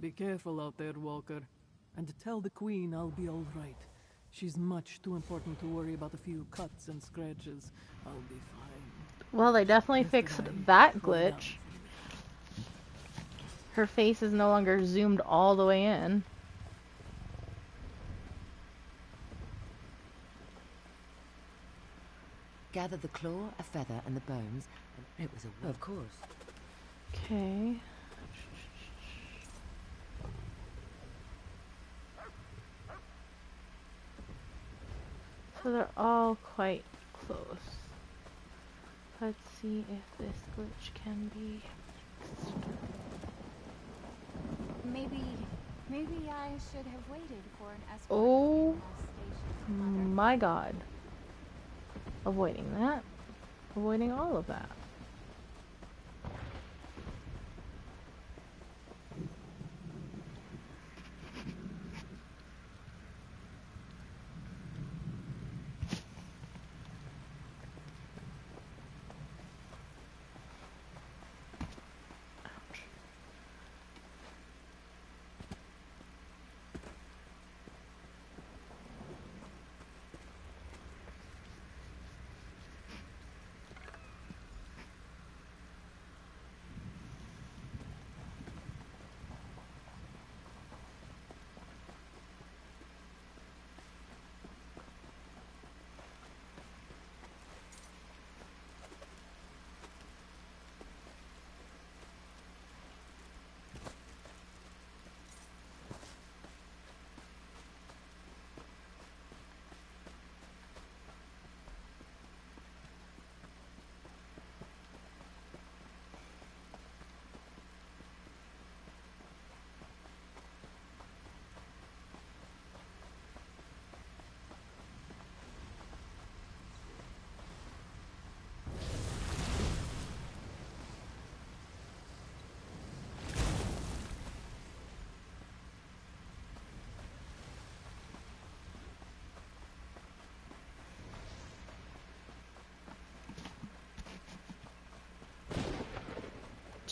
Be careful out there, Walker. And tell the Queen I'll be all right. She's much too important to worry about a few cuts and scratches. I'll be fine. Well, they definitely fixed that glitch. Her face is no longer zoomed all the way in. Gather the claw, a feather, and the bones. It was a... Of course. Okay. So they're all quite close. Let's see if this glitch can be fixed. Maybe I should have waited for an escort. Oh my god. Avoiding that. Avoiding all of that.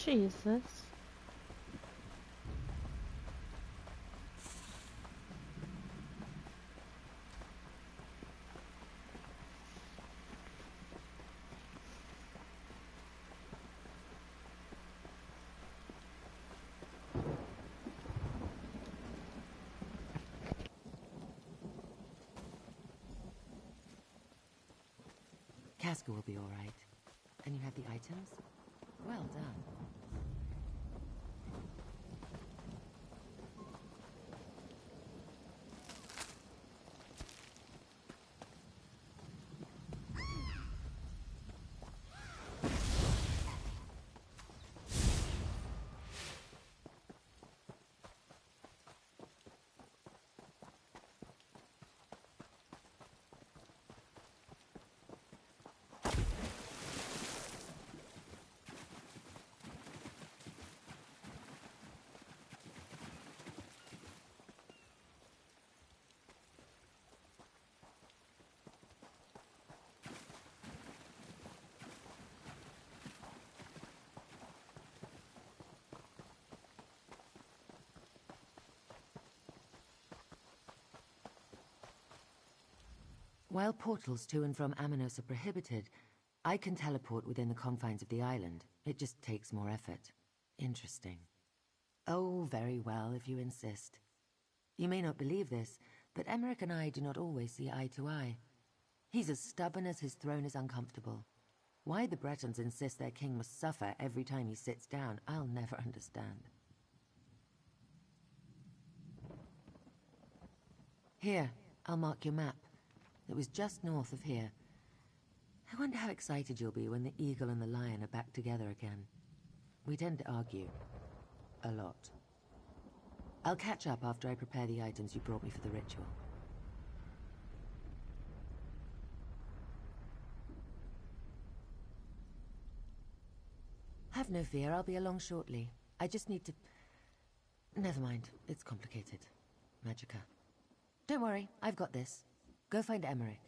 Jesus. Casca will be all right. And you have the items? Well done. While portals to and from Amanos are prohibited, I can teleport within the confines of the island. It just takes more effort. Interesting. Oh, very well, if you insist. You may not believe this, but Emmerich and I do not always see eye to eye. He's as stubborn as his throne is uncomfortable. Why the Bretons insist their king must suffer every time he sits down, I'll never understand. Here, I'll mark your map. It was just north of here. I wonder how excited you'll be when the eagle and the lion are back together again. We tend to argue. A lot. I'll catch up after I prepare the items you brought me for the ritual. Have no fear, I'll be along shortly. I just need to... Never mind, it's complicated. Magicka. Don't worry, I've got this. Go find Emmerich.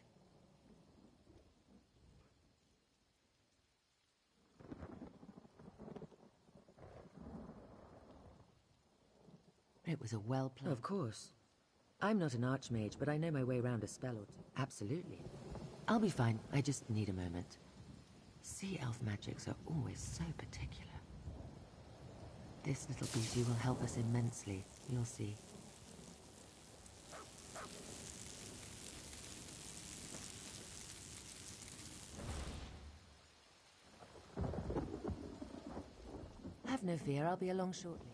It was a well-planned... Of course. I'm not an archmage, but I know my way around a spell or two. Absolutely. I'll be fine. I just need a moment. Sea elf magics are always so particular. This little beauty will help us immensely. You'll see. Have no fear, I'll be along shortly.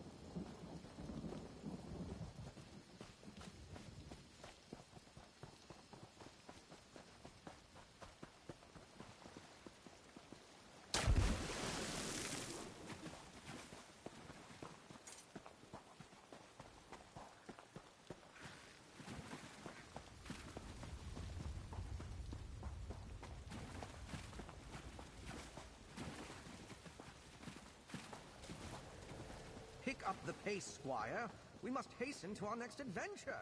Pick up the pace, Squire. We must hasten to our next adventure.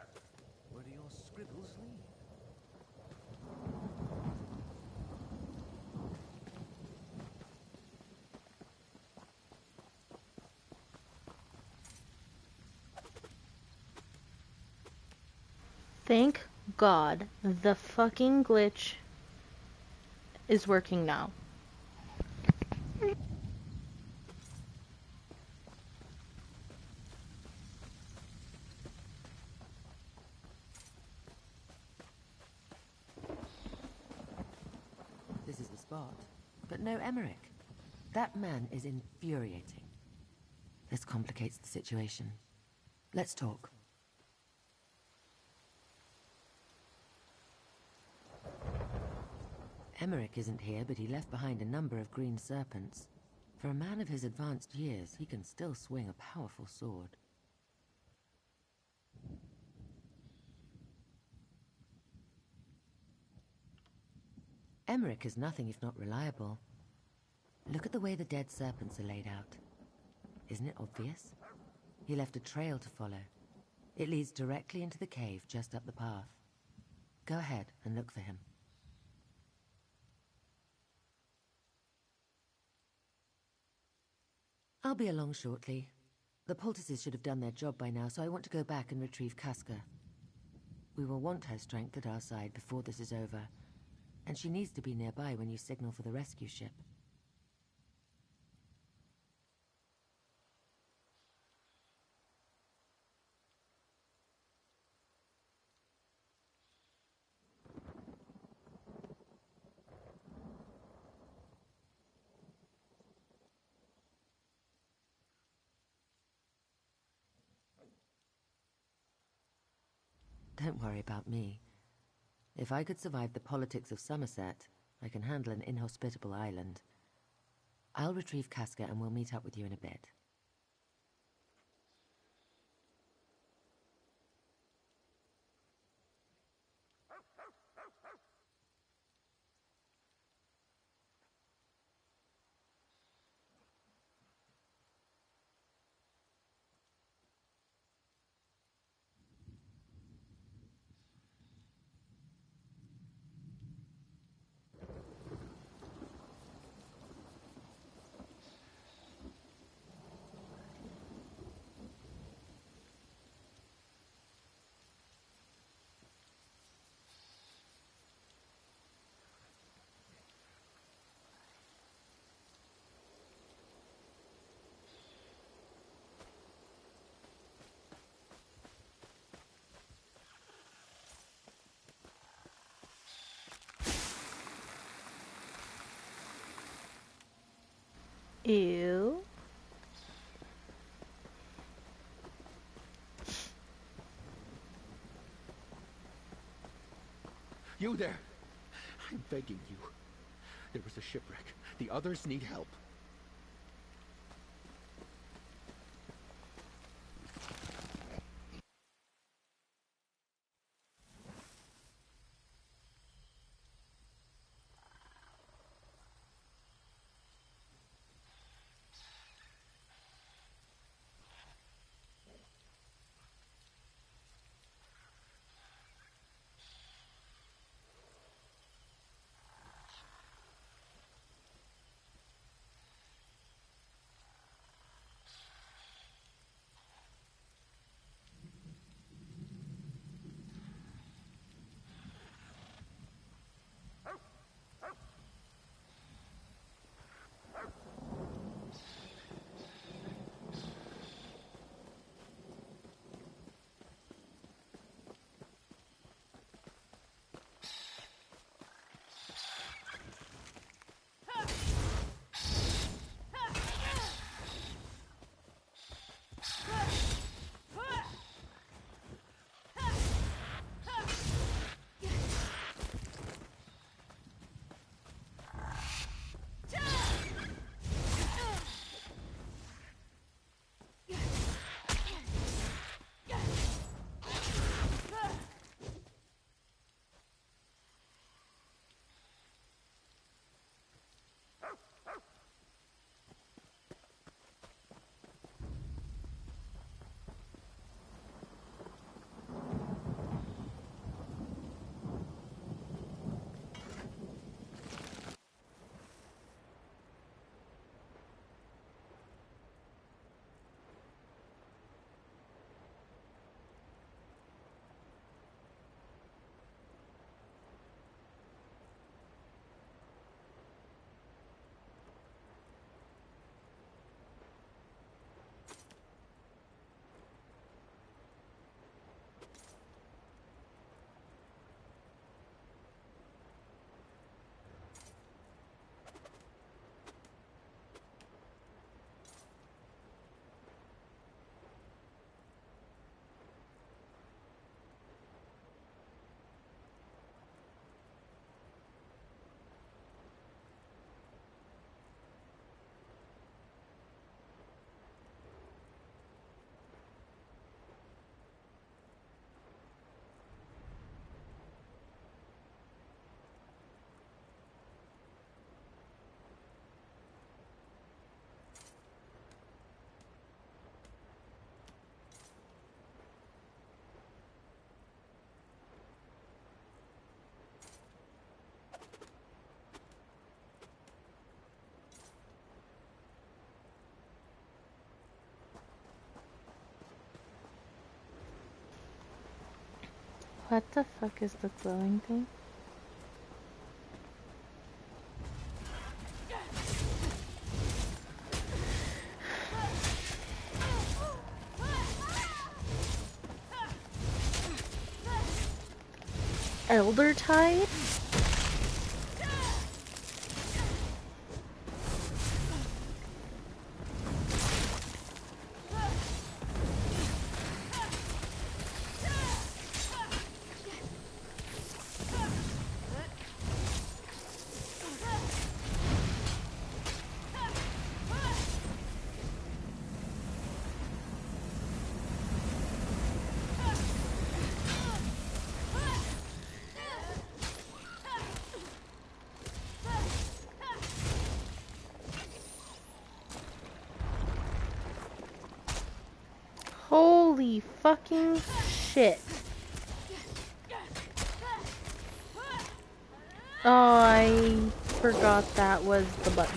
Where do your scribbles lead? Thank God the fucking glitch is working now. This is the spot. But no Emmerich. That man is infuriating. This complicates the situation. Let's talk. Emmerich isn't here, but he left behind a number of green serpents. For a man of his advanced years, he can still swing a powerful sword. Emmerich is nothing if not reliable. Look at the way the dead serpents are laid out. Isn't it obvious? He left a trail to follow. It leads directly into the cave just up the path. Go ahead and look for him. I'll be along shortly. The poultices should have done their job by now, so I want to go back and retrieve Casca. We will want her strength at our side before this is over, and she needs to be nearby when you signal for the rescue ship. Don't worry about me. If I could survive the politics of Somerset, I can handle an inhospitable island. I'll retrieve Casca and we'll meet up with you in a bit. Ew. You there! I'm begging you. There was a shipwreck. The others need help. What the fuck is the glowing thing? Elder Tide? Holy fucking shit. Oh, I forgot that was the button.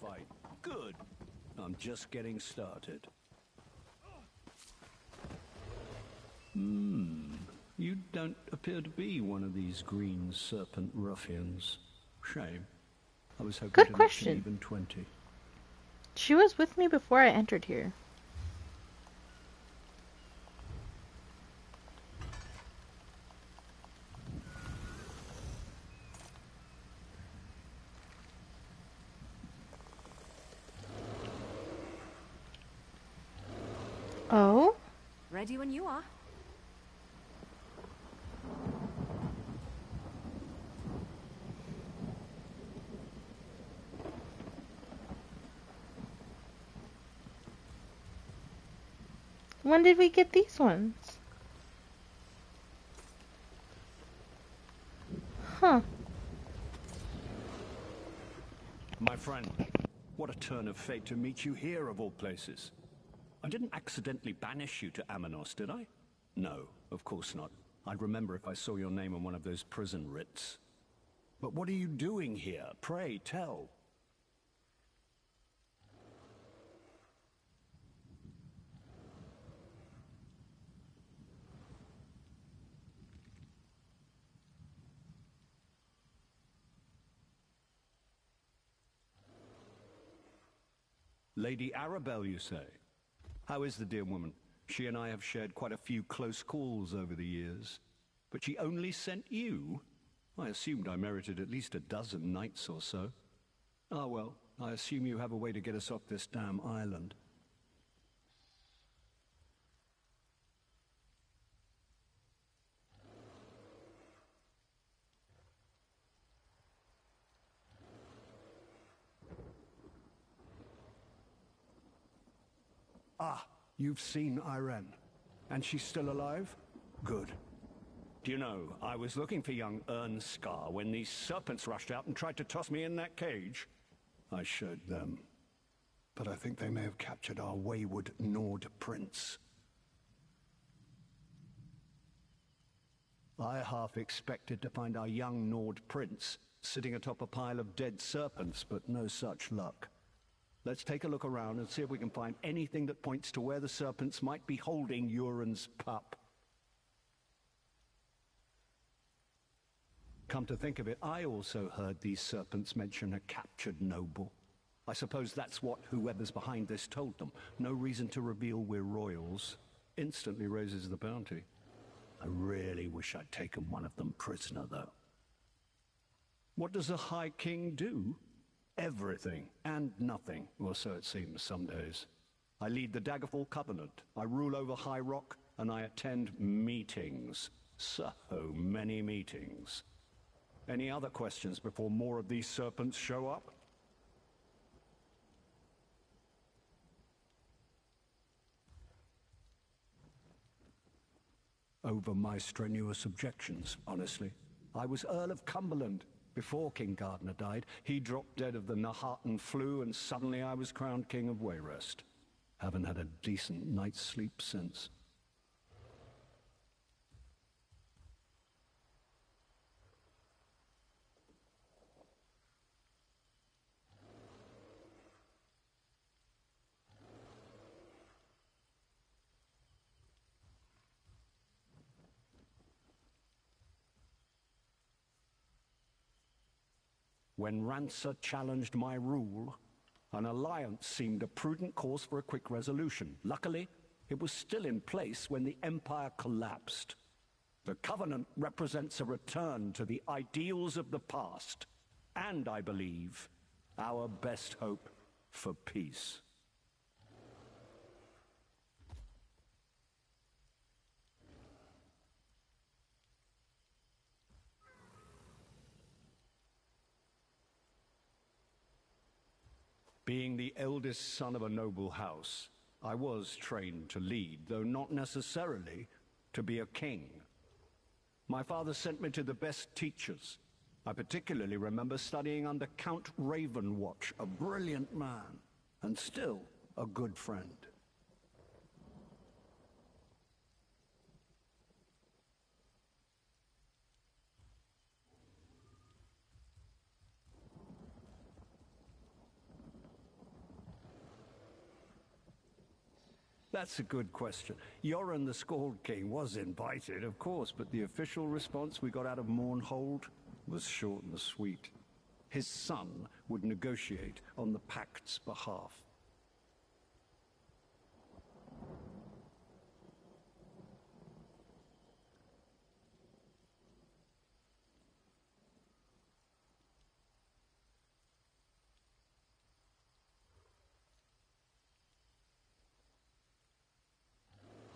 fight. Good. I'm just getting started. You don't appear to be one of these green serpent ruffians. Shame. I was hoping Good to question. reach even 20. She was with me before I entered here. Oh? Ready when you are. When did we get these ones? Huh. My friend, what a turn of fate to meet you here of all places. I didn't accidentally banish you to Amanos, did I? No, of course not. I'd remember if I saw your name on one of those prison writs. But what are you doing here? Pray, tell. Lady Arabelle, you say? How is the dear woman? She and I have shared quite a few close calls over the years. But she only sent you? I assumed I merited at least a dozen knights or so. Ah, well, I assume you have a way to get us off this damn island. Ah, you've seen Irene. And she's still alive? Good. Do you know, I was looking for young Ernskar when these serpents rushed out and tried to toss me in that cage. I showed them. But I think they may have captured our wayward Nord prince. I half expected to find our young Nord prince sitting atop a pile of dead serpents, but no such luck. Let's take a look around and see if we can find anything that points to where the serpents might be holding Euron's pup. Come to think of it, I also heard these serpents mention a captured noble. I suppose that's what whoever's behind this told them. No reason to reveal we're royals. Instantly raises the bounty. I really wish I'd taken one of them prisoner, though. What does a High King do? Everything and nothing, or so it seems some days. I lead the Daggerfall Covenant, I rule over High Rock, and I attend meetings. So many meetings. Any other questions before more of these serpents show up? Over my strenuous objections, honestly. I was Earl of Cumberland. Before King Gardner died, he dropped dead of the Nahartan flu, and suddenly I was crowned King of Wayrest. Haven't had a decent night's sleep since. When Rancer challenged my rule, an alliance seemed a prudent course for a quick resolution. Luckily, it was still in place when the Empire collapsed. The Covenant represents a return to the ideals of the past, and, I believe, our best hope for peace. Being the eldest son of a noble house, I was trained to lead, though not necessarily to be a king. My father sent me to the best teachers. I particularly remember studying under Count Ravenwatch, a brilliant man, and still a good friend. That's a good question. Yoren the Scald King was invited, of course, but the official response we got out of Mournhold was short and sweet. His son would negotiate on the Pact's behalf.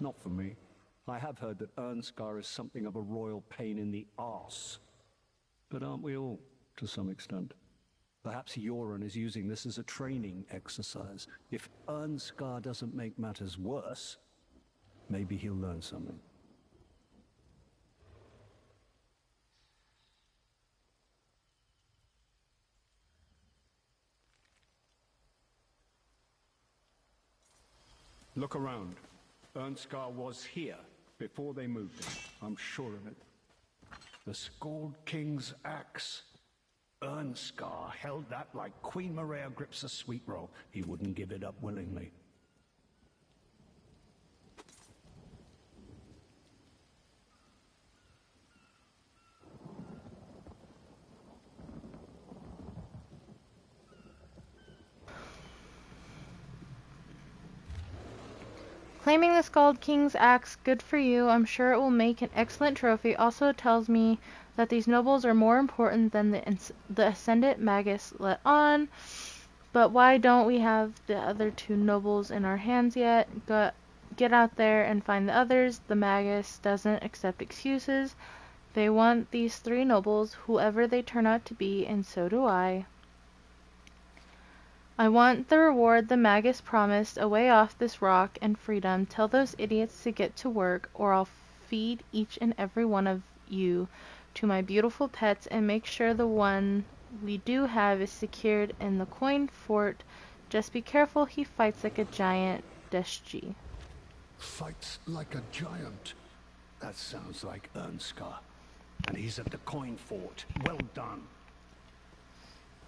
Not for me. I have heard that Ernskar is something of a royal pain in the arse. But aren't we all, to some extent? Perhaps Yoren is using this as a training exercise. If Ernskar doesn't make matters worse, maybe he'll learn something. Look around. Ernskar was here before they moved him. I'm sure of it. The Scald King's axe. Ernskar held that like Queen Maria grips a sweet roll. He wouldn't give it up willingly. Claiming the Scald King's axe, good for you. I'm sure it will make an excellent trophy. Also tells me that these nobles are more important than the Ascendant Magus let on. But why don't we have the other two nobles in our hands yet? Get out there and find the others. The Magus doesn't accept excuses. They want these three nobles, whoever they turn out to be, and so do I. I want the reward the Magus promised, a way off this rock and freedom. Tell those idiots to get to work, or I'll feed each and every one of you to my beautiful pets and make sure the one we do have is secured in the coin fort. Just be careful he fights like a giant, Deshji. Fights like a giant? That sounds like Ernskar. And he's at the coin fort. Well done.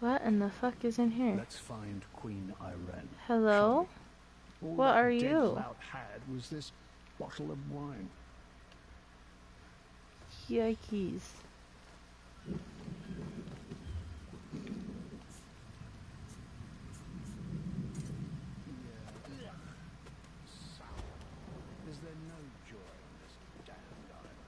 What in the fuck is in here? Let's find Queen Ayrenn. Hello? What are you? Lout had was this bottle of wine. Yikes. Is there no joy on this damned island?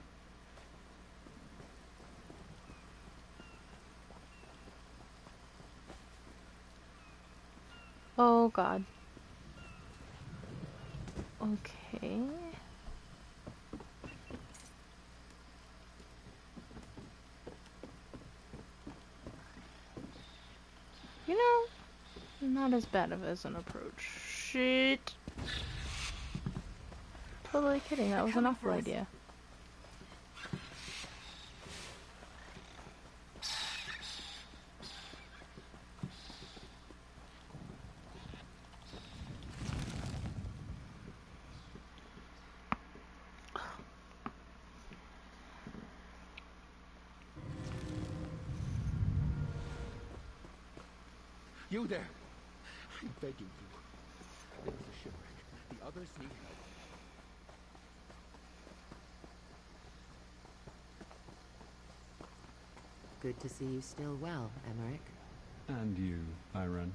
Oh god. Okay. You know, not as bad of as an approach. Shit. Totally kidding, that was an awful idea. You there! I'm begging you. There was a shipwreck. The others need help. Good to see you still well, Emmerich. And you, Ayrenn.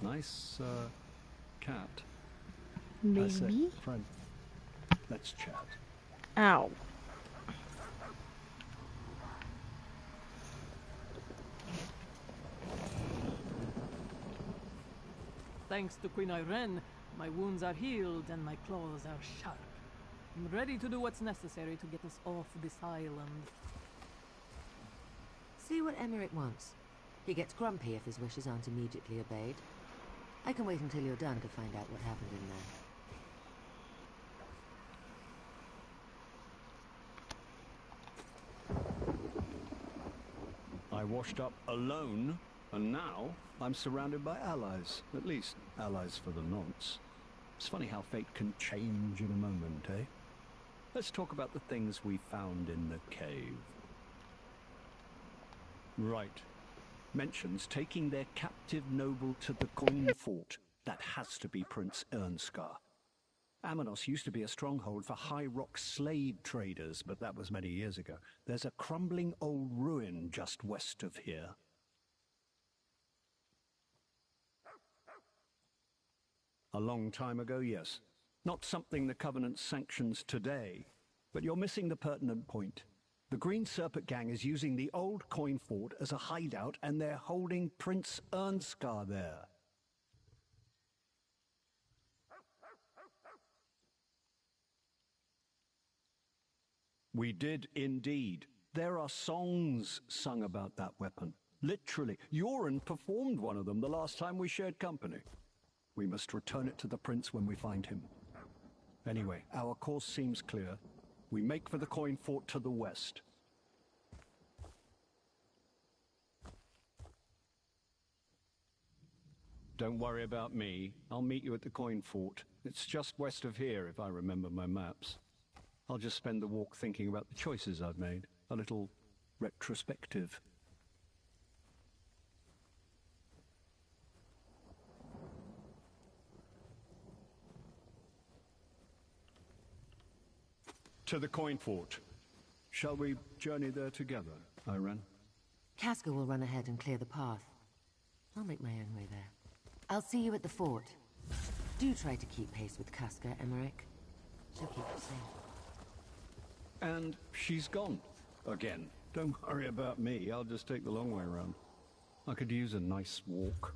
Nice, cat. I say, Maybe? friend, let's chat. Ow. Thanks to Queen Ayrenn, my wounds are healed and my claws are sharp. I'm ready to do what's necessary to get us off this island. See what Emmerich wants. He gets grumpy if his wishes aren't immediately obeyed. I can wait until you're done to find out what happened in there. I washed up alone, and now I'm surrounded by allies. At least, allies for the nonce. It's funny how fate can change in a moment, eh? Let's talk about the things we found in the cave. Right. Mentions taking their captive noble to the coin fort. That has to be Prince Ernskar. Amanos used to be a stronghold for High Rock slave traders, but that was many years ago. There's a crumbling old ruin just west of here. A long time ago, yes. Not something the Covenant sanctions today, but you're missing the pertinent point. The Green Serpent Gang is using the old coin fort as a hideout, and they're holding Prince Ernskar there. We did indeed. There are songs sung about that weapon. Literally. Yoren performed one of them the last time we shared company. We must return it to the prince when we find him. Anyway, our course seems clear. We make for the coin fort to the west. Don't worry about me. I'll meet you at the coin fort. It's just west of here, if I remember my maps. I'll just spend the walk thinking about the choices I've made. A little retrospective. To the coin fort. Shall we journey there together, Iran? Casca will run ahead and clear the path. I'll make my own way there. I'll see you at the fort. Do try to keep pace with Casca, Emmerich. She'll keep you safe. And she's gone. Again. Don't worry about me. I'll just take the long way around. I could use a nice walk.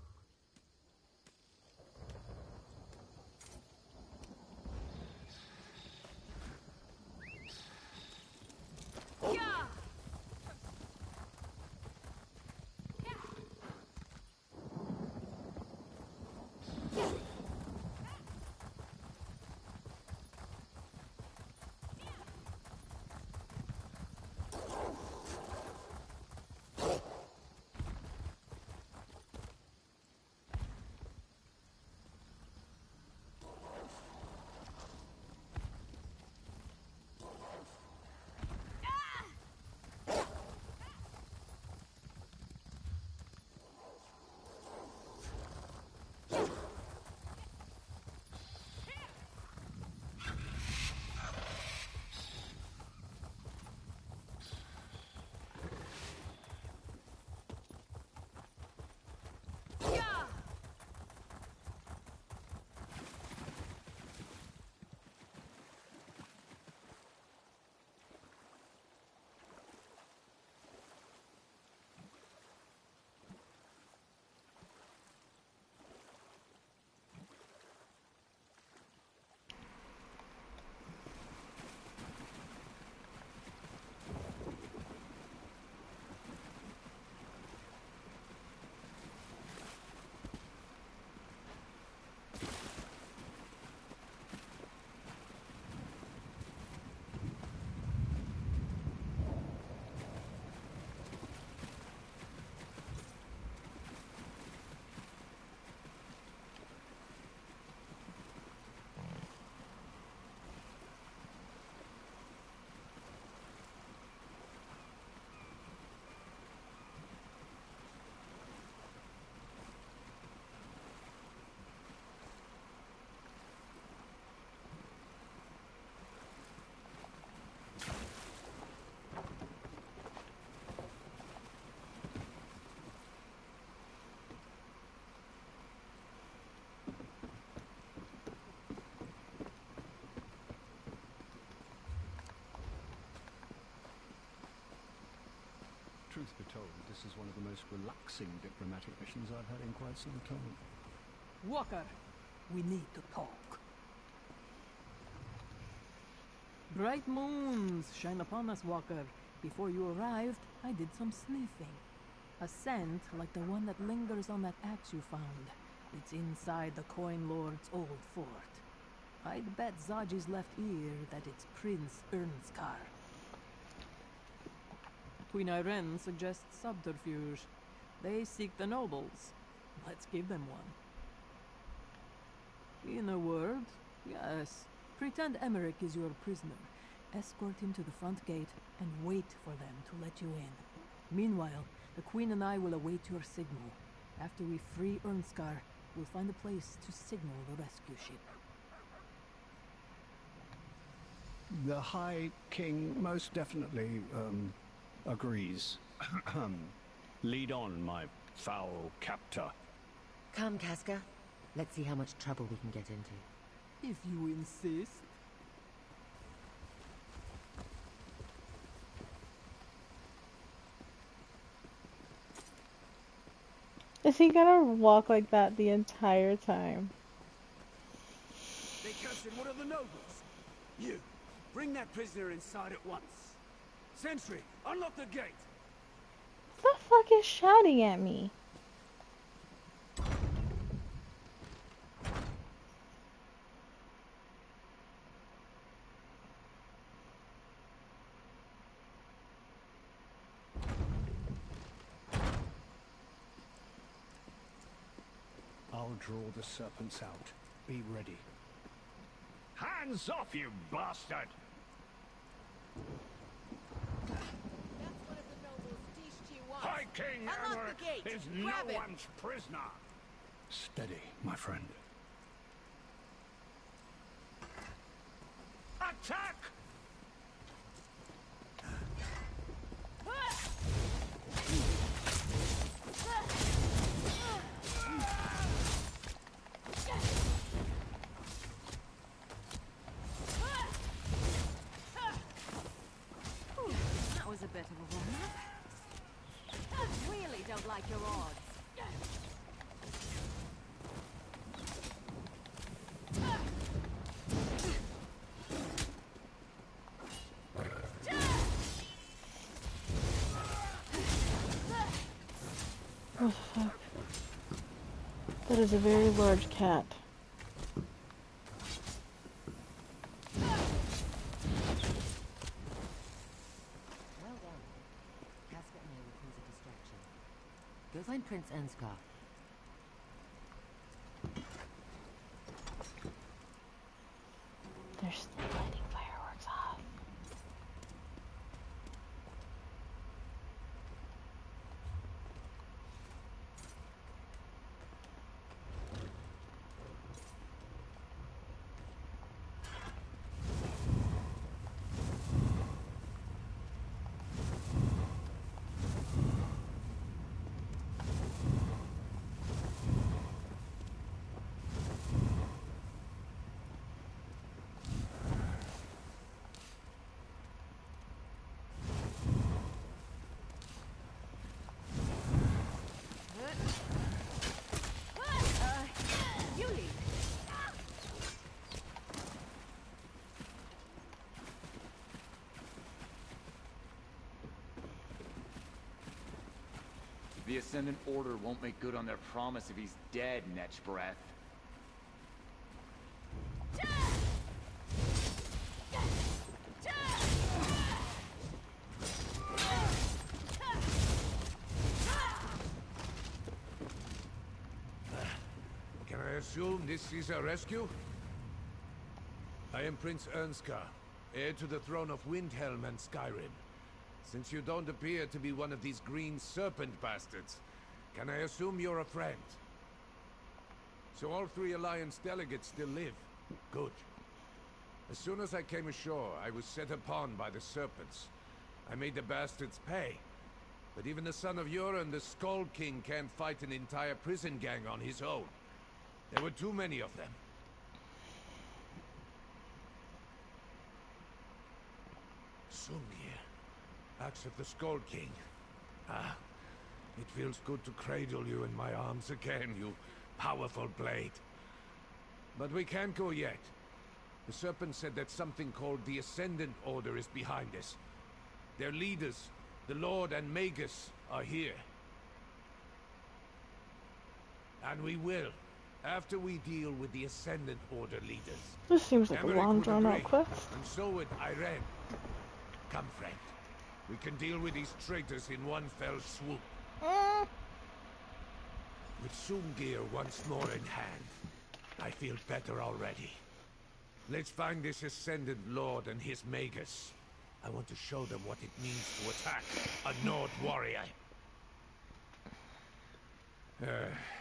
Truth be told, this is one of the most relaxing diplomatic missions I've had in quite some time. Walker, we need to talk. Bright moons shine upon us, Walker. Before you arrived, I did some sniffing. A scent like the one that lingers on that axe you found. It's inside the Coin Lord's old fort. I'd bet Zaji's left ear that it's Prince Ernskar. Queen Irene suggests subterfuge. They seek the nobles. Let's give them one. In a word, yes. Pretend Emmerich is your prisoner. Escort him to the front gate and wait for them to let you in. Meanwhile, the Queen and I will await your signal. After we free Ernskar, we'll find a place to signal the rescue ship. The High King most definitely, agrees. Lead on, my foul captor. Come, Casca. Let's see how much trouble we can get into. If you insist. Is he gonna walk like that the entire time? They captured one of the nobles. You, bring that prisoner inside at once. Sentry, unlock the gate. What the fuck is shouting at me? I'll draw the serpents out. Be ready. Hands off, you bastard! High King Emmerich is no one's prisoner. Steady, my friend. Attack! That was a bit of a warm-up. I really don't like your odds. Oh fuck. That is a very large cat. Well done. Casca and I will cause a distraction. Go find Prince Ernskar. They're still lighting fireworks off. You lead. The Ascendant Order won't make good on their promise if he's dead, Netch Breath. Can I assume this is a rescue? I am Prince Ernskar, heir to the throne of Windhelm and Skyrim. Since you don't appear to be one of these green serpent bastards, can I assume you're a friend? So all 3 Alliance delegates still live. Good. As soon as I came ashore, I was set upon by the serpents. I made the bastards pay. But even the son of Yoren, the Skull King, can't fight an entire prison gang on his own. There were too many of them. Sungir, Axe of the Skull King. Ah, it feels good to cradle you in my arms again, you powerful blade. But we can't go yet. The Serpent said that something called the Ascendant Order is behind us. Their leaders, the Lord and Magus, are here. And we will, after we deal with the Ascendant Order leaders. This seems like a Emmerich long would drawn out agree, quest. and so would Irene. Come, friend. We can deal with these traitors in one fell swoop. With Sungir once more in hand, I feel better already. Let's find this Ascendant Lord and his Magus. I want to show them what it means to attack a Nord warrior.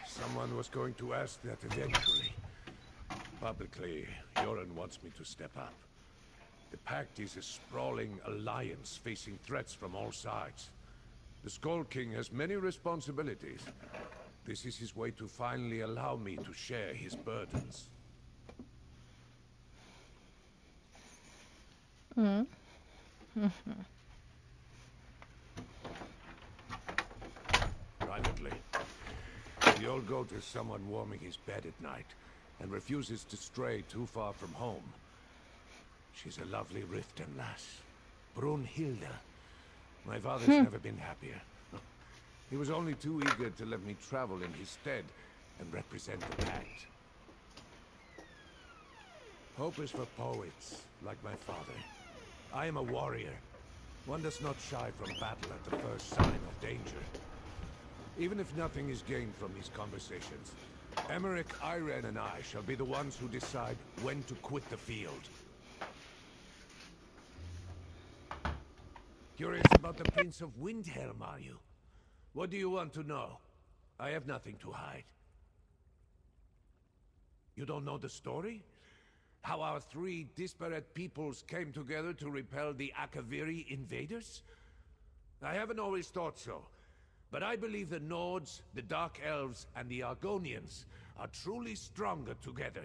Someone was going to ask that eventually. Publicly, Yoren wants me to step up. The Pact is a sprawling alliance facing threats from all sides. The Skull King has many responsibilities. This is his way to finally allow me to share his burdens. Privately, the old goat is someone warming his bed at night and refuses to stray too far from home. She's a lovely Riften lass, Brunhilde. My father's never been happier. He was only too eager to let me travel in his stead and represent the Pact. Hope is for poets, like my father. I am a warrior. One does not shy from battle at the first sign of danger. Even if nothing is gained from these conversations, Emmerich, Irene, and I shall be the ones who decide when to quit the field. Curious about the Prince of Windhelm, are you? What do you want to know? I have nothing to hide. You don't know the story? How our three disparate peoples came together to repel the Akaviri invaders? I haven't always thought so, but I believe the Nords, the Dark Elves, and the Argonians are truly stronger together.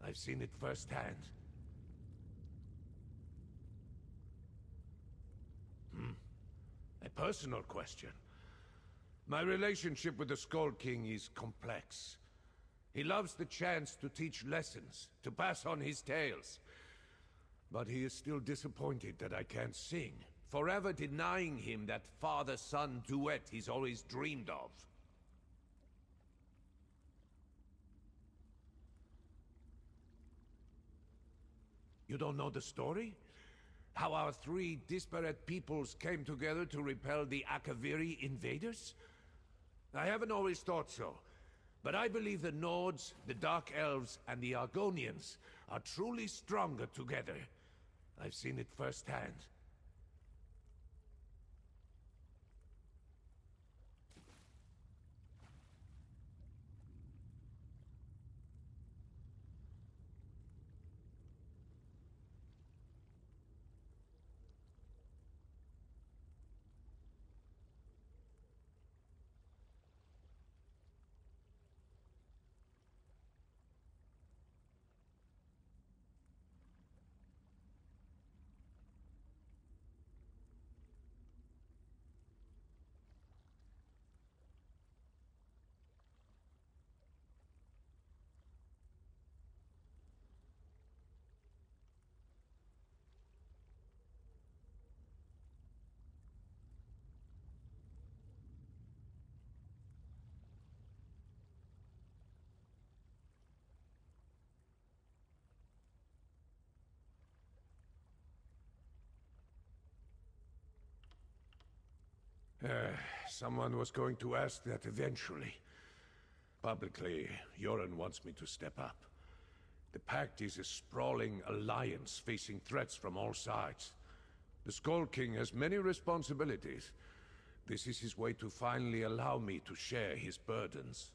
I've seen it firsthand. A personal question. My relationship with the Skull King is complex. He loves the chance to teach lessons, to pass on his tales. But he is still disappointed that I can't sing, forever denying him that father-son duet he's always dreamed of. You don't know the story? How our three disparate peoples came together to repel the Akaviri invaders? I haven't always thought so, but I believe the Nords, the Dark Elves, and the Argonians are truly stronger together. I've seen it firsthand. Someone was going to ask that eventually. Publicly, Yoren wants me to step up. The Pact is a sprawling alliance facing threats from all sides. The Skull King has many responsibilities. This is his way to finally allow me to share his burdens.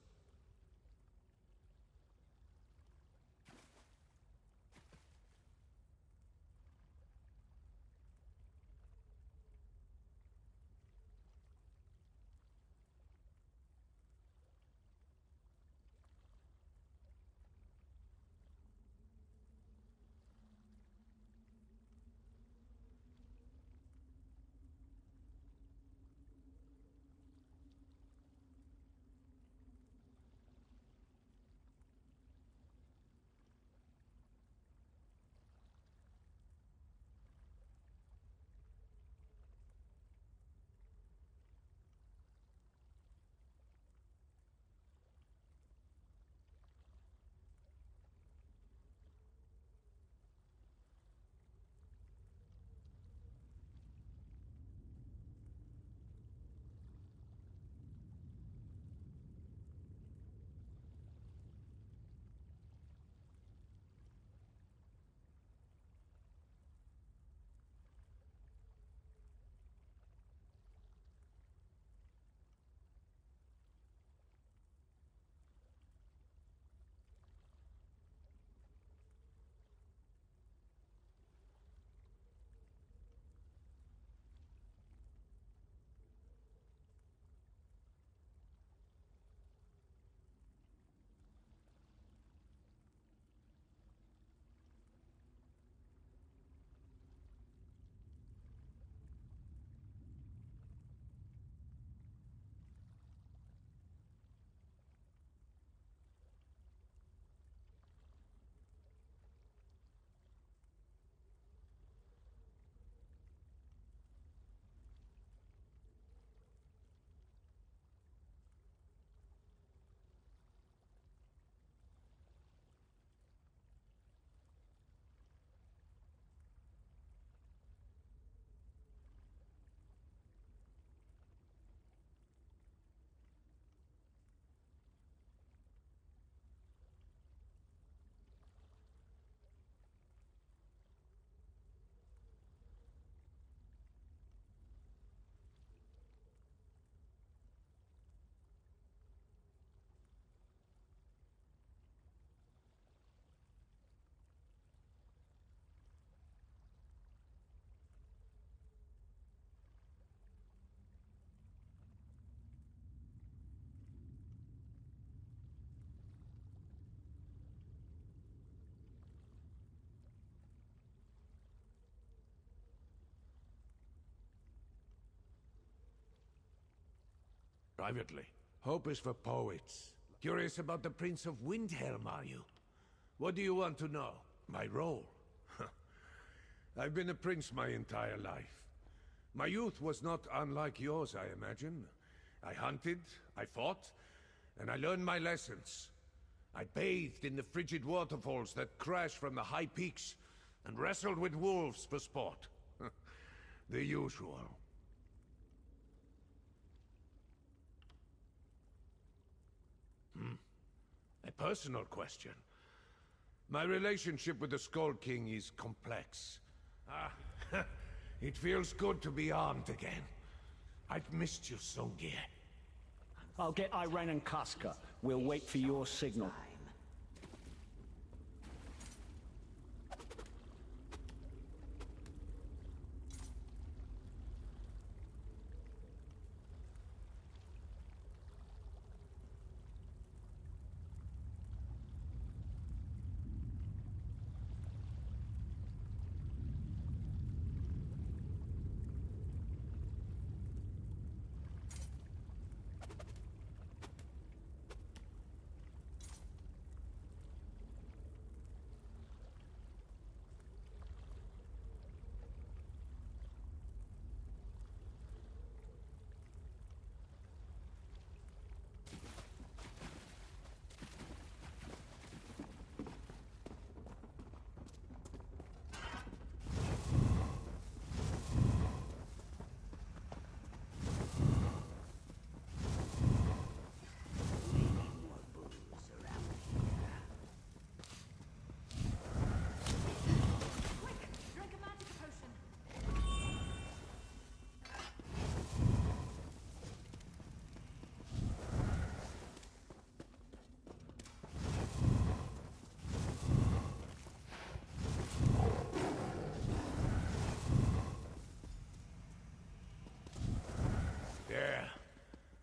Privately. Hope is for poets. Curious about the Prince of Windhelm, are you? What do you want to know? My role? I've been a prince my entire life. My youth was not unlike yours, I imagine. I hunted, I fought, and I learned my lessons. I bathed in the frigid waterfalls that crash from the high peaks, and wrestled with wolves for sport. The usual. A personal question. My relationship with the Skald King is complex. It feels good to be armed again. I've missed you, Songir. I'll get Iran and Casca. We'll wait for your signal.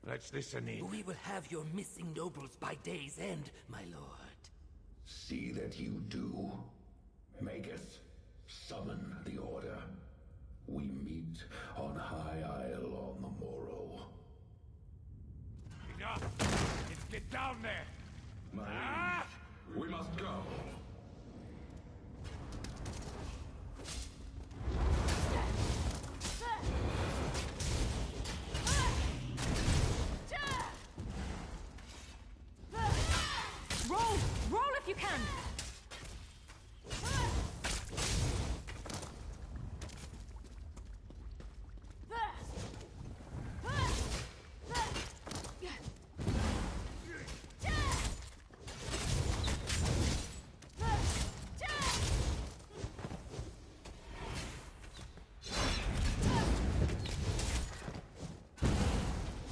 Let's listen in. We will have your missing nobles by day's end, my lord. See that you do. Magus, summon the Order. We meet on High Isle on the morrow. Enough! Get down there! My liege, we must go. Roll if you can!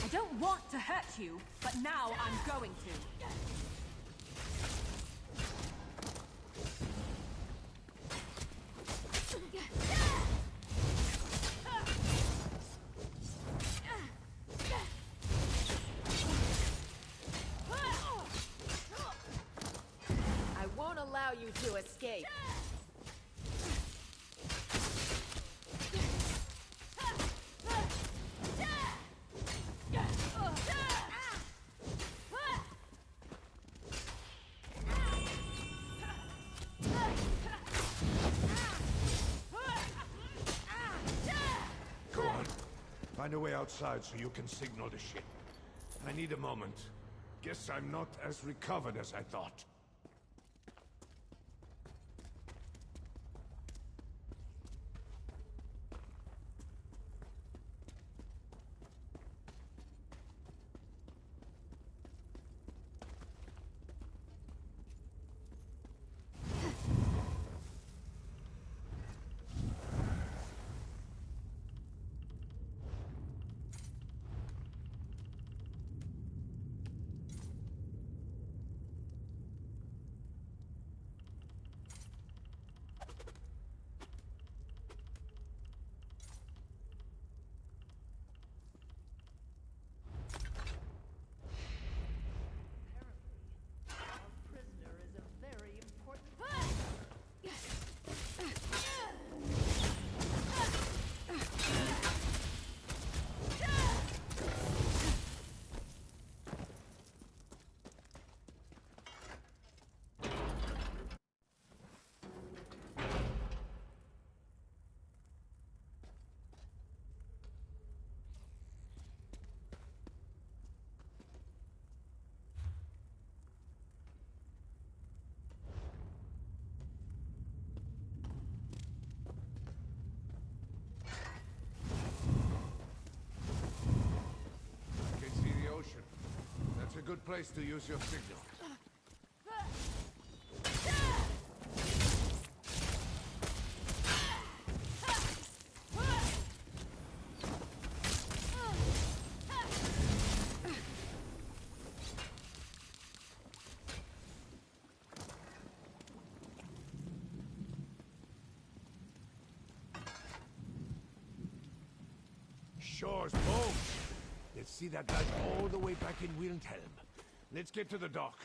I don't want to hurt you, but now I'm going to. Allow you to escape. Go on. Find a way outside so you can signal the ship. I need a moment. Guess I'm not as recovered as I thought. good place to use your signal. Shore's boat. Let's see that light all the way back in Windhelm. Let's get to the dock.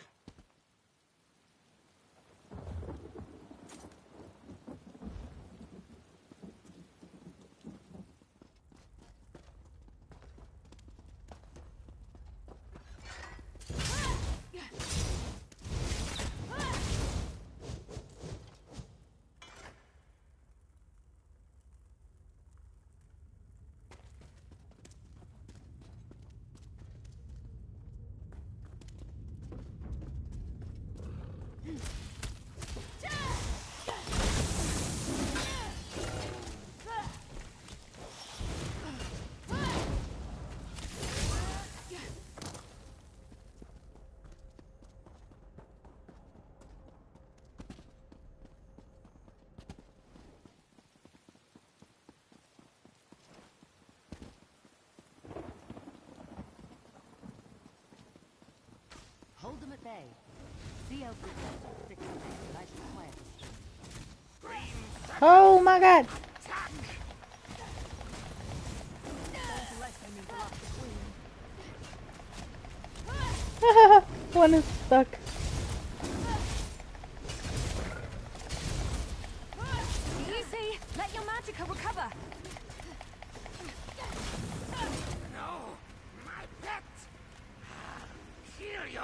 Hold them at bay. See how quickly I fix them, but I should quiet this. Oh my god! One is stuck. Easy! Let your magicka recover! No! My pet! Here you!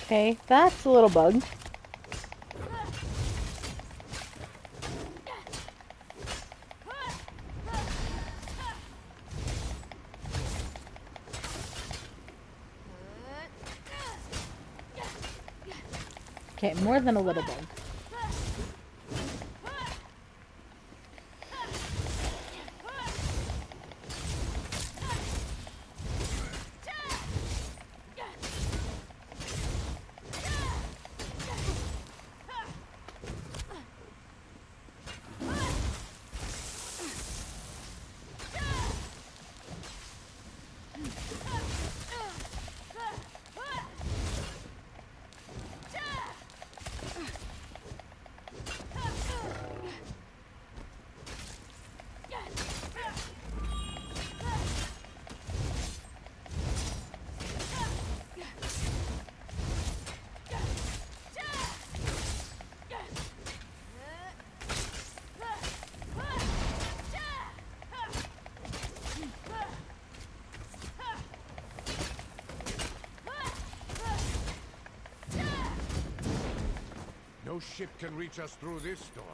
Okay, that's a little bug. Okay, more than a little bug. No ship can reach us through this storm.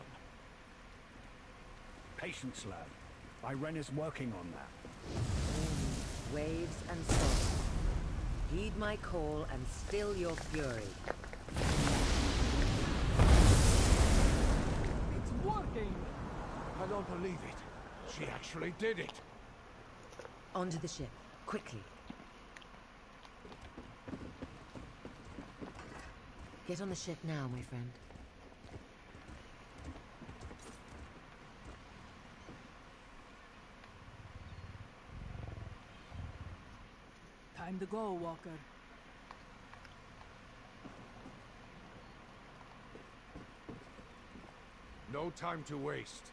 Patience, lad. Irena's working on that. Waves and storms. Heed my call and still your fury. It's working! I don't believe it. She actually did it. Onto the ship, quickly. Get on the ship now, my friend. Time to go, Walker. No time to waste.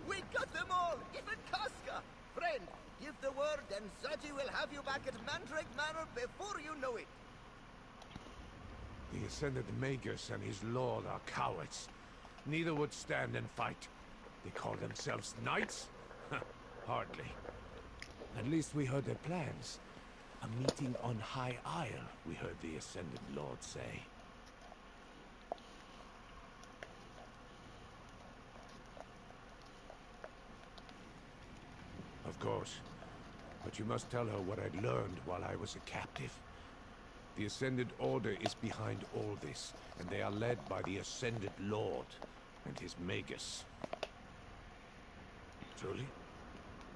We got them all! Even Casca! Friend, give the word and Zaji will have you back at Mandrake Manor before you know it! The Ascended Magus and his lord are cowards. Neither would stand and fight. They call themselves knights? Hardly. At least we heard their plans. A meeting on High Isle, we heard the Ascended Lord say. Of course. But you must tell her what I'd learned while I was a captive. The Ascended Order is behind all this, and they are led by the Ascended Lord and his Magus. Truly?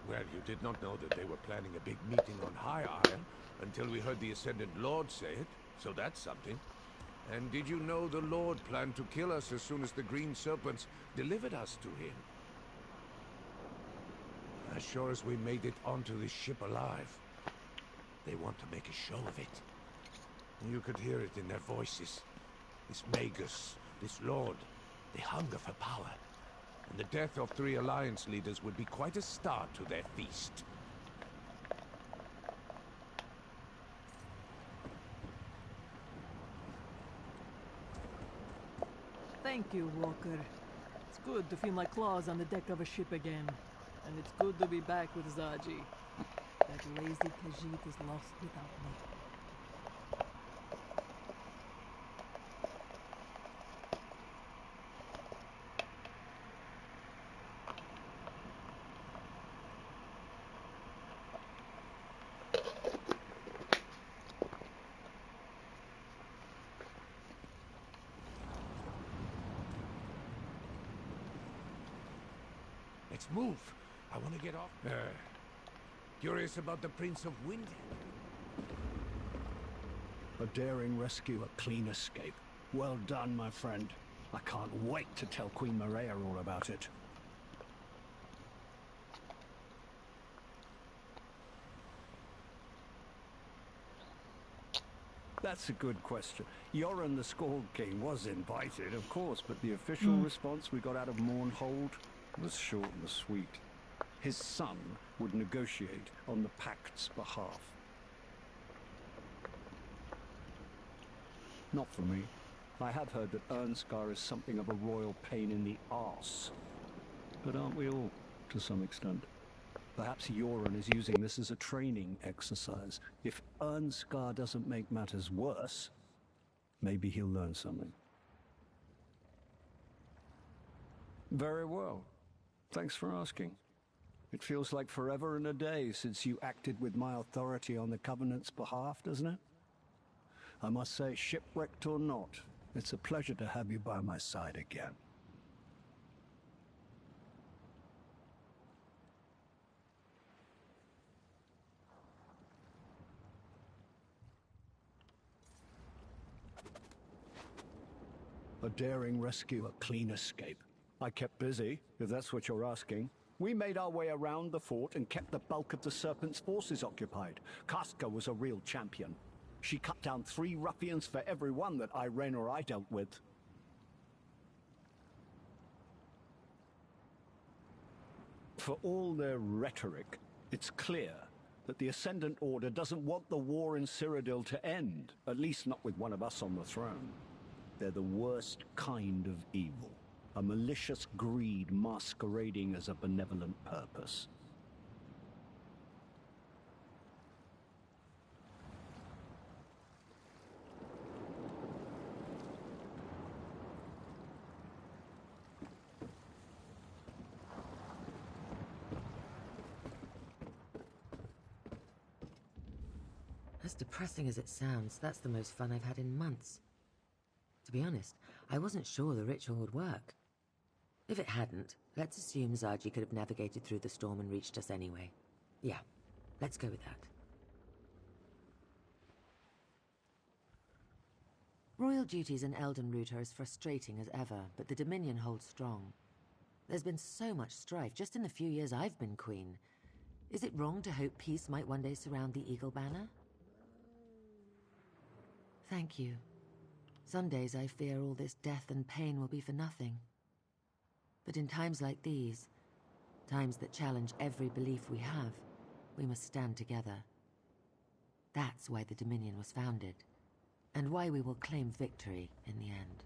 Well, you did not know that they were planning a big meeting on High Isle until we heard the Ascended Lord say it, so that's something. And did you know the Lord planned to kill us as soon as the Green Serpents delivered us to him? As sure as we made it onto this ship alive, they want to make a show of it. You could hear it in their voices. This Magus, this Lord, they hunger for power. And the death of 3 Alliance leaders would be quite a start to their feast. Thank you, Walker. It's good to feel my claws on the deck of a ship again. And it's good to be back with Zaji. That lazy Khajiit is lost without me. Let's move. I want to get off. Curious about the Prince of Windhelm. A daring rescue, a clean escape. Well done, my friend. I can't wait to tell Queen Maria all about it. That's a good question. Yoren the Skald King was invited, of course, but the official response we got out of Mournhold was short and sweet. His son would negotiate on the Pact's behalf. Not for me. I have heard that Ernskar is something of a royal pain in the arse. But aren't we all, to some extent? Perhaps Yoren is using this as a training exercise. If Ernskar doesn't make matters worse, maybe he'll learn something. Very well. Thanks for asking. It feels like forever and a day since you acted with my authority on the Covenant's behalf, doesn't it? I must say, shipwrecked or not, it's a pleasure to have you by my side again. A daring rescue, a clean escape. I kept busy, if that's what you're asking. We made our way around the fort and kept the bulk of the Serpent's forces occupied. Casca was a real champion. She cut down 3 ruffians for every one that Irene or I dealt with. For all their rhetoric, it's clear that the Ascendant Order doesn't want the war in Cyrodiil to end, at least not with one of us on the throne. They're the worst kind of evil. A malicious greed masquerading as a benevolent purpose. As depressing as it sounds, that's the most fun I've had in months. To be honest, I wasn't sure the ritual would work. If it hadn't, let's assume Zaji could have navigated through the storm and reached us anyway. Yeah, let's go with that. Royal duties in Eldenroot are as frustrating as ever, but the Dominion holds strong. There's been so much strife just in the few years I've been queen. Is it wrong to hope peace might one day surround the Eagle Banner? Thank you. Some days I fear all this death and pain will be for nothing. But in times like these, times that challenge every belief we have, we must stand together. That's why the Dominion was founded, and why we will claim victory in the end.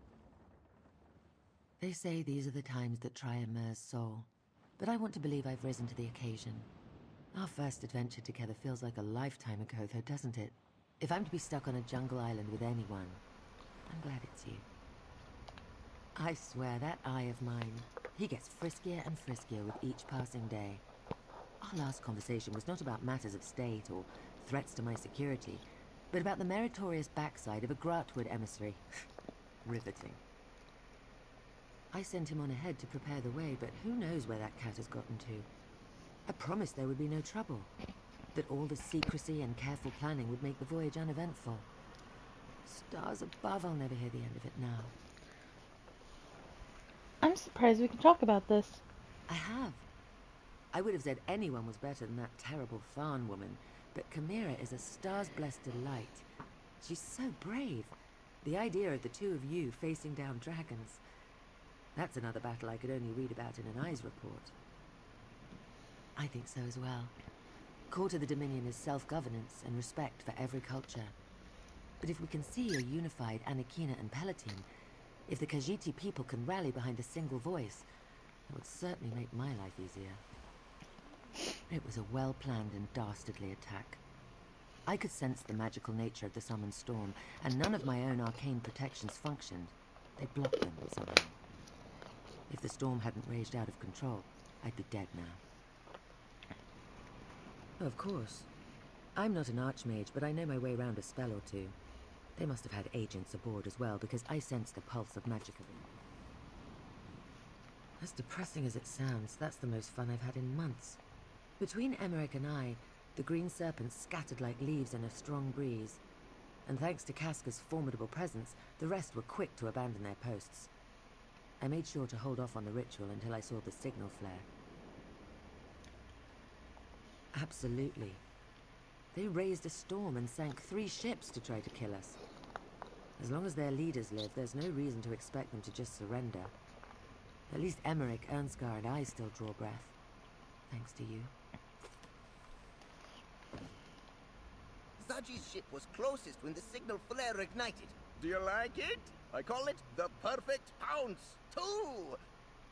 They say these are the times that try a Mer's soul, but I want to believe I've risen to the occasion. Our first adventure together feels like a lifetime ago, though, doesn't it? If I'm to be stuck on a jungle island with anyone, I'm glad it's you. I swear, that eye of mine, he gets friskier and friskier with each passing day. Our last conversation was not about matters of state or threats to my security, but about the meritorious backside of a Grahtwood emissary. Riveting. I sent him on ahead to prepare the way, but who knows where that cat has gotten to. I promised there would be no trouble, that all the secrecy and careful planning would make the voyage uneventful. Stars above, I'll never hear the end of it now. I'm surprised we can talk about this. I have. I would have said anyone was better than that terrible Tharn woman, but Chimera is a stars-blessed delight. She's so brave. The idea of the two of you facing down dragons. That's another battle I could only read about in an Eyes report. I think so as well. Core to the Dominion is self-governance and respect for every culture. But if we can see a unified Anakina and Palatine, if the Khajiit people can rally behind a single voice, it would certainly make my life easier. It was a well-planned and dastardly attack. I could sense the magical nature of the summoned storm, and none of my own arcane protections functioned. They blocked them somehow. If the storm hadn't raged out of control, I'd be dead now. Of course. I'm not an archmage, but I know my way around a spell or two. They must have had agents aboard as well, because I sensed the pulse of Magicka. As depressing as it sounds, that's the most fun I've had in months. Between Emmerich and I, the green serpents scattered like leaves in a strong breeze. And thanks to Casca's formidable presence, the rest were quick to abandon their posts. I made sure to hold off on the ritual until I saw the signal flare. Absolutely. They raised a storm and sank 3 ships to try to kill us. As long as their leaders live, there's no reason to expect them to just surrender. At least Emmerich, Ernskar, and I still draw breath. Thanks to you. Zaji's ship was closest when the signal flare ignited. Do you like it? I call it the perfect pounce, too!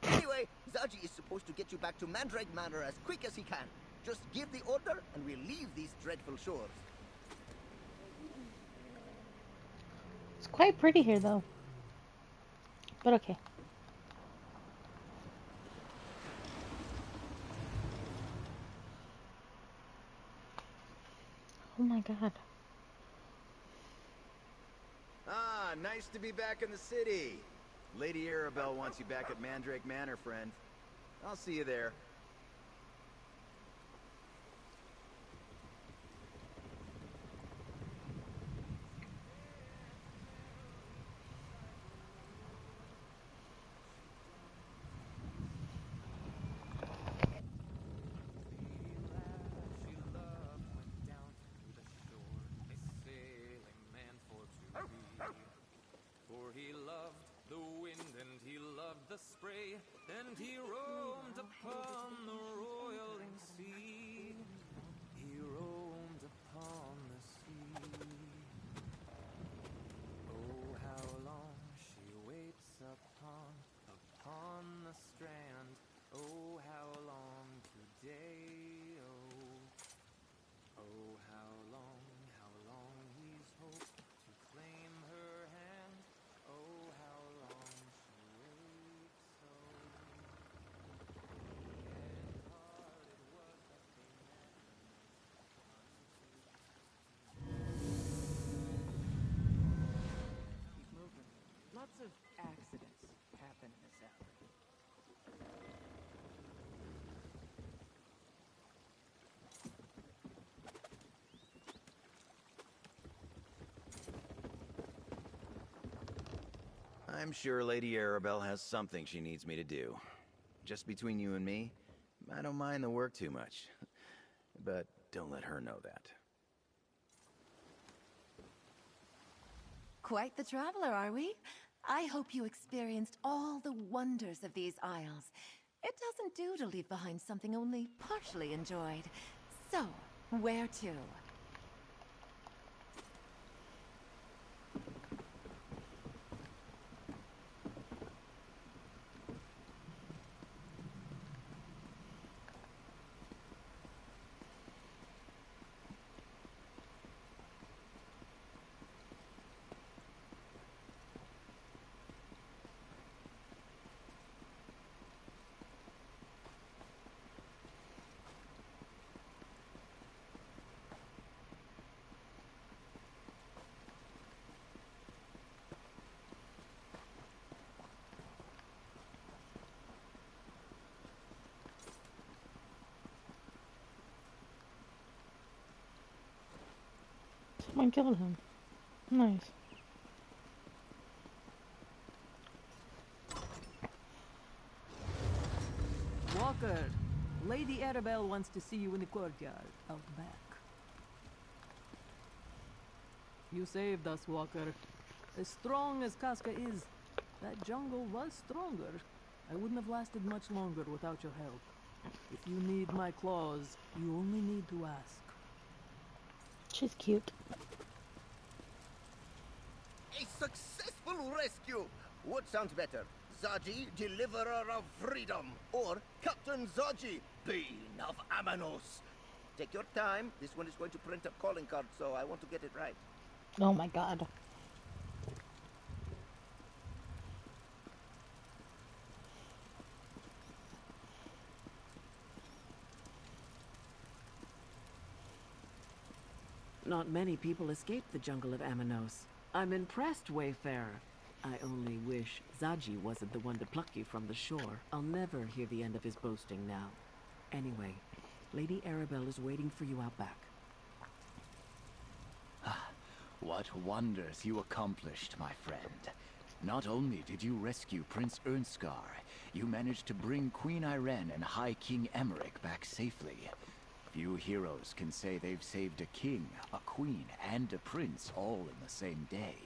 Anyway, Zaji is supposed to get you back to Mandrake Manor as quick as he can. Just give the order, and we'll leave these dreadful shores. It's quite pretty here, though. But okay. Oh my god. Ah, nice to be back in the city. Lady Arabelle wants you back at Mandrake Manor, friend. I'll see you there. The spray, and he roamed upon the roiling sea. He roamed upon the sea. Oh, how long she waits upon the strand. Oh, how long today, oh. Oh, how long he's hoped to claim her hand. Oh, how long she waits so. Keep moving. Lots of accidents happen in this alley. I'm sure Lady Arabelle has something she needs me to do. Just between you and me, I don't mind the work too much. But don't let her know that. Quite the traveler, are we? I hope you experienced all the wonders of these isles. It doesn't do to leave behind something only partially enjoyed. So, where to? I killed him. Nice. Walker, Lady Arabelle wants to see you in the courtyard, out back. You saved us, Walker. As strong as Casca is, that jungle was stronger. I wouldn't have lasted much longer without your help. If you need my claws, you only need to ask. She's cute. A successful rescue! What sounds better? Zaji, deliverer of freedom, or Captain Zaji, Bane of Amanos. Take your time. This one is going to print a calling card, so I want to get it right. Oh my god. Not many people escaped the jungle of Amanos. I'm impressed, Wayfarer. I only wish Zaji wasn't the one to pluck you from the shore. I'll never hear the end of his boasting now. Anyway, Lady Arabelle is waiting for you out back. What wonders you accomplished, my friend. Not only did you rescue Prince Ernskar, you managed to bring Queen Irene and High King Emmerich back safely. Few heroes can say they've saved a king, a queen, and a prince all in the same day.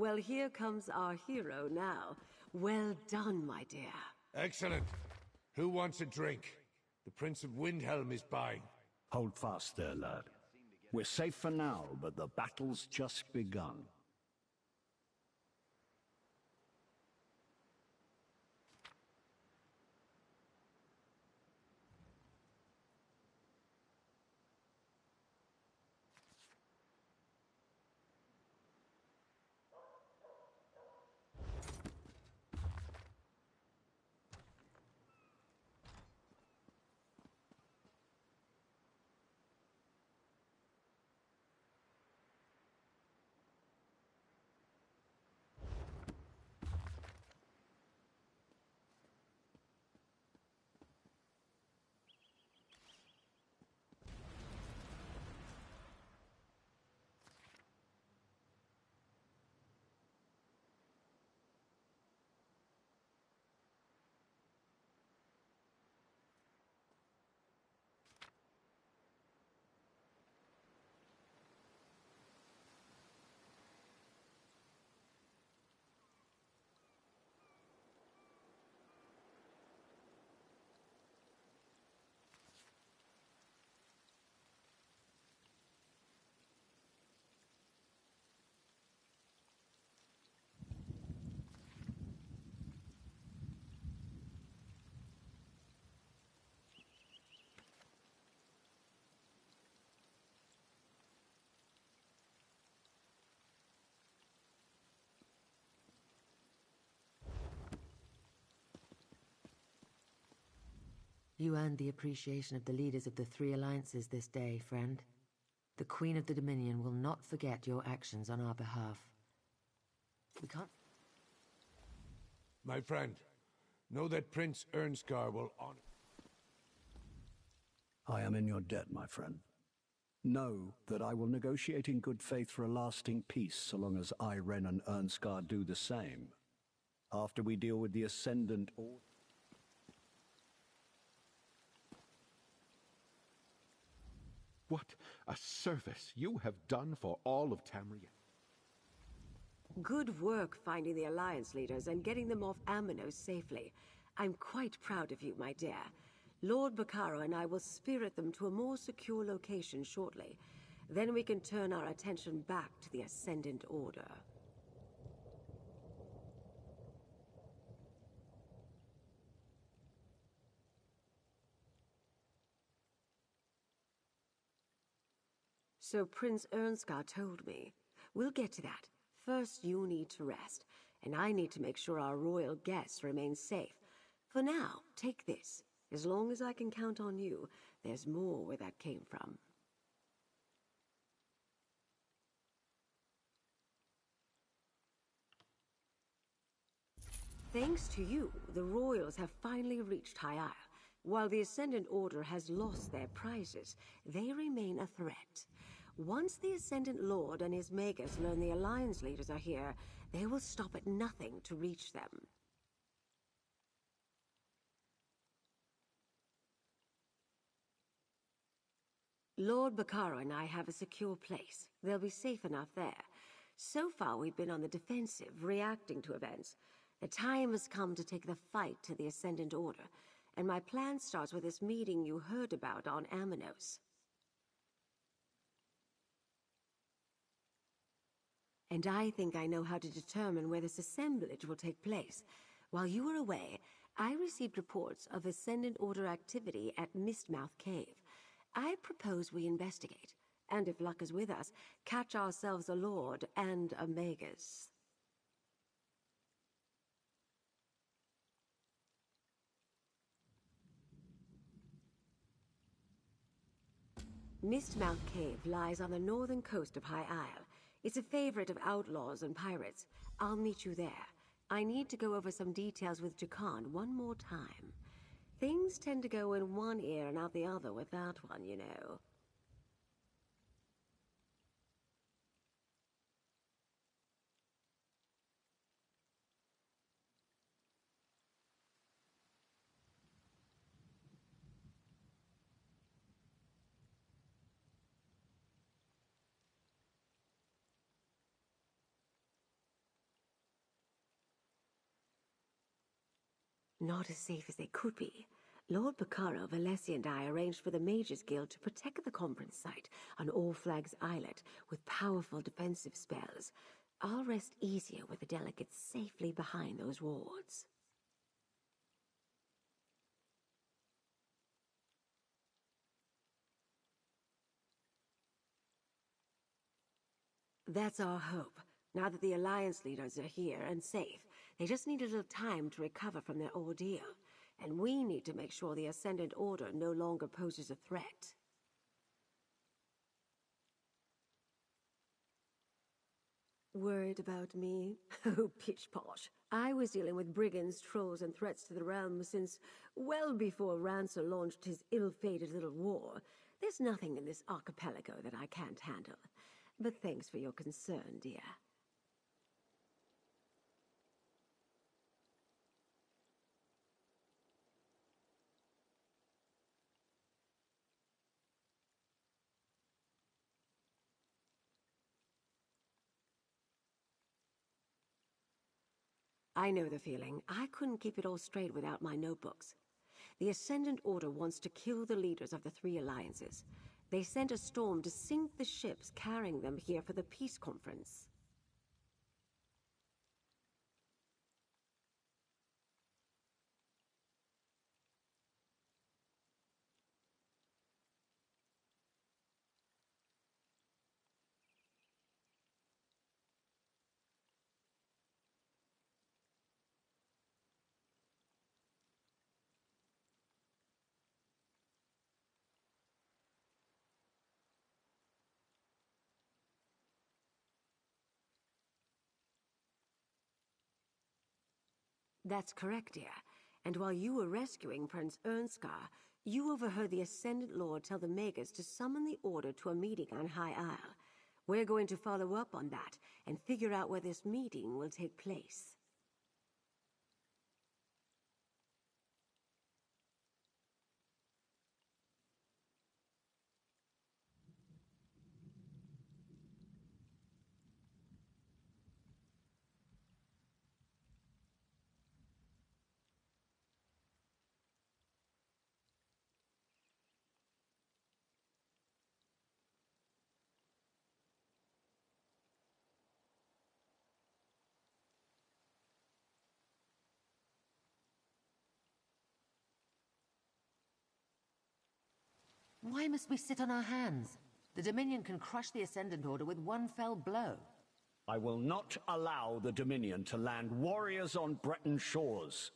Well, here comes our hero now. Well done, my dear. Excellent. Who wants a drink? The Prince of Windhelm is buying. Hold fast there, lad. We're safe for now, but the battle's just begun. You earned the appreciation of the leaders of the three alliances this day, friend. The Queen of the Dominion will not forget your actions on our behalf. We can't... My friend, know that Prince Ernskar will honor... I am in your debt, my friend. Know that I will negotiate in good faith for a lasting peace so long as Irene and Ernskar do the same. After we deal with the Ascendant Order... What a service you have done for all of Tamriel. Good work finding the Alliance leaders and getting them off Amanos safely. I'm quite proud of you, my dear. Lord Bacaro and I will spirit them to a more secure location shortly. Then we can turn our attention back to the Ascendant Order. So Prince Ernskar told me. We'll get to that. First, you need to rest, and I need to make sure our royal guests remain safe. For now, take this. As long as I can count on you, there's more where that came from. Thanks to you, the royals have finally reached High Isle. While the Ascendant Order has lost their prizes, they remain a threat. Once the Ascendant Lord and his Magus learn the Alliance leaders are here, they will stop at nothing to reach them. Lord Bacaro and I have a secure place. They'll be safe enough there. So far, we've been on the defensive, reacting to events. The time has come to take the fight to the Ascendant Order, and my plan starts with this meeting you heard about on Amanos. And I think I know how to determine where this assemblage will take place. While you were away, I received reports of Ascendant Order activity at Mistmouth Cave. I propose we investigate, and if luck is with us, catch ourselves a Lord and a Magus. Mistmouth Cave lies on the northern coast of High Isle. It's a favorite of outlaws and pirates. I'll meet you there. I need to go over some details with Jakan one more time. Things tend to go in one ear and out the other with that one, you know. Not as safe as they could be. Lord Bacaro, Valesi, and I arranged for the Mages Guild to protect the conference site on All Flags Islet with powerful defensive spells. I'll rest easier with the delegates safely behind those wards. That's our hope. Now that the Alliance leaders are here and safe, they just need a little time to recover from their ordeal. And we need to make sure the Ascendant Order no longer poses a threat. Worried about me? Oh, pitch-posh. I was dealing with brigands, trolls, and threats to the realm since well before Rancer launched his ill-fated little war. There's nothing in this archipelago that I can't handle. But thanks for your concern, dear. I know the feeling. I couldn't keep it all straight without my notebooks. The Ascendant Order wants to kill the leaders of the three alliances. They sent a storm to sink the ships carrying them here for the peace conference. That's correct, dear. And while you were rescuing Prince Ernskar, you overheard the Ascendant Lord tell the Magus to summon the Order to a meeting on High Isle. We're going to follow up on that and figure out where this meeting will take place. Why must we sit on our hands? The Dominion can crush the Ascendant Order with one fell blow. I will not allow the Dominion to land warriors on Breton shores.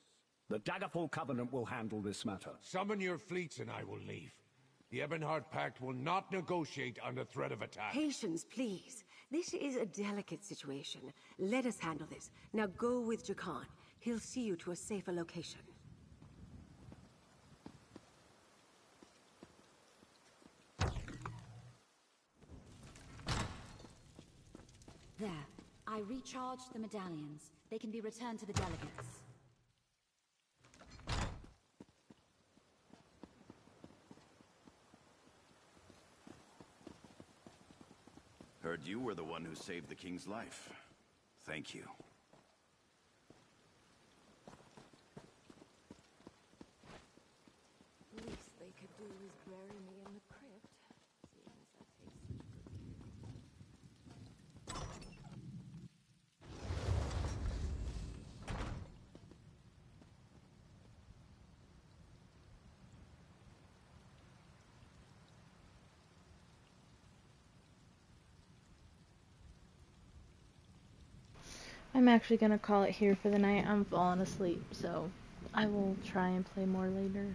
The Daggerfall Covenant will handle this matter. Summon your fleets and I will leave. The Ebonheart Pact will not negotiate under threat of attack. Patience, please. This is a delicate situation. Let us handle this. Now go with Jakan. He'll see you to a safer location. There. I recharged the medallions. They can be returned to the delegates. Heard you were the one who saved the king's life. Thank you. Least they could do is bury me in the crypt. Seeing as I take I'm actually gonna call it here for the night. I'm falling asleep, so I will try and play more later.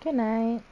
Good night.